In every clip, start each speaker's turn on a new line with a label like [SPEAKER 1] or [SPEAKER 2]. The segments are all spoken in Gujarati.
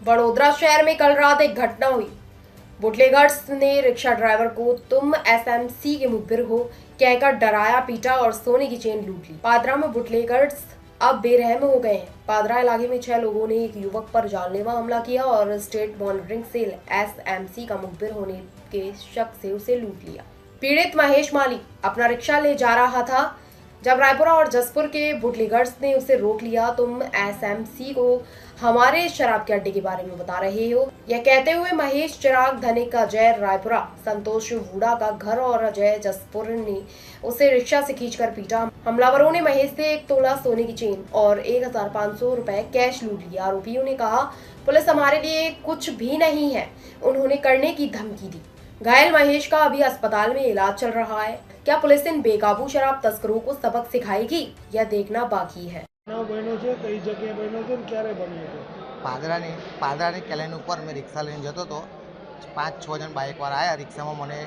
[SPEAKER 1] वडोदरा शहर में कल रात एक घटना हुई। बुटलेगर्स ने रिक्शा ड्राइवर को तुम एसएमसी के मुखबिर हो कहकर डराया, पीटा और सोने की चेन लूट ली। पादरा में बुटलेगर्स अब बेरहम हो गए हैं। पादरा इलाके में 6 लोगों ने एक युवक पर जानलेवा हमला किया और स्टेट मॉनिटरिंग सेल एसएमसी का मुखबिर होने के शक से उसे लूट लिया। पीड़ित महेश माली अपना रिक्शा ले जा रहा था जब रायपुरा और जसपुर के बुटलेगर्स ने उसे रोक लिया। तुम एसएमसी को हमारे शराब के अड्डे के बारे में बता रहे हो, यह कहते हुए महेश चिराग धनिक का अजय रायपुरा, संतोष वूडा का घर और अजय जसपुर ने उसे रिक्शा से खींचकर पीटा। हमलावरों ने महेश से 1 तोला सोने की चेन और 1500 रुपए कैश लूट लिया। आरोपियों ने कहा, पुलिस हमारे लिए कुछ भी नहीं है। उन्होंने करने की धमकी दी। घायल महेश का अभी अस्पताल में इलाज चल रहा है। क्या पुलिस इन बेकाबू शराब तस्करों को सबक सिखाएगी, यह देखना बाकी है।
[SPEAKER 2] પાદરાની કેલેન ઉપર મેં રિક્ષા લઈને જતો હતો. 5-6 જણ બાઇકવાળા આવ્યા. રિક્ષામાં મને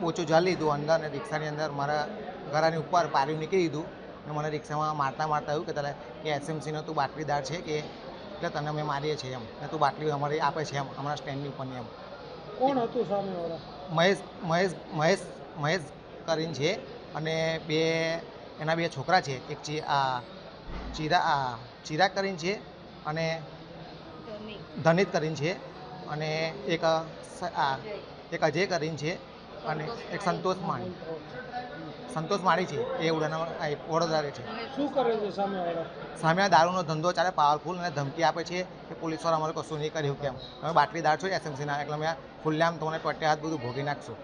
[SPEAKER 2] ઓછું જવા લીધું અંદર ને રિક્ષાની અંદર મારા ઘરાની ઉપર પાર્યું નીકળી દીધું ને મને રિક્ષામાં મારતા એવું કે તારે કે એસએમસીનો તું બાટલીદાર છે કે એટલે તને અમે મારીએ છીએ એમ ને તું બાટલી અમારી આપે છે એમ અમારા સ્ટેન્ડની ઉપરની એમ.
[SPEAKER 3] કોણ હતું સામેવાળા?
[SPEAKER 2] મહેશ કરીને છે અને એના 2 છોકરા છે. એક ચિરાગ કરીને છે અને ધનિત કરીને છે અને એક અજય કરીને છે અને એક સંતોષ માળી છે. એ વડોદરા છે.
[SPEAKER 3] શું કરે છે સામેવાળા?
[SPEAKER 2] સામે દારૂનો ધંધો ચાલે, પાવરફુલ, અને ધમકી આપે છે કે પોલીસવાળા અમારે કશું નહીં કર્યું કેમ તમે બાટલીદાર છો એસએમસીના એટલે અમે ખુલ્લેઆમ તમને ટોટે હાથ બધું ભોગી નાખશું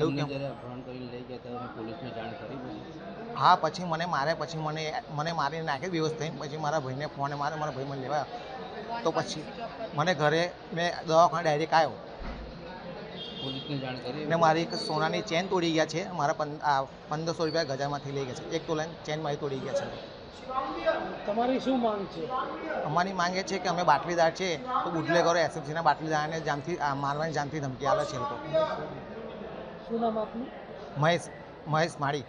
[SPEAKER 2] એવું કેમ. હા, પછી મને મારે, પછી મને મારીને નાખી બેહોશ થઈને. પછી મારા ભાઈને ફોને મારે, મારા ભાઈ મને લેવા તો પછી મને ઘરે મેં દવાખાને ડાયરેક્ટ આવ્યો ને મારી એક સોનાની ચેન તોડી ગયા છે. મારા 1500 રૂપિયા ગજામાંથી લઈ ગયા છે. 1 તોલાની ચેન મારી તોડી ગયા છે.
[SPEAKER 3] તમારી શું માંગ છે?
[SPEAKER 2] અમારી માંગ એ છે કે અમે બાટલીદાર છે તો બુટલેગરો એસએમસીના બાટલીદારને જાનથી મારવાની જાનથી ધમકી આવે છે લોકો.
[SPEAKER 3] શું નામ આપનું?
[SPEAKER 2] મહેશ માળી.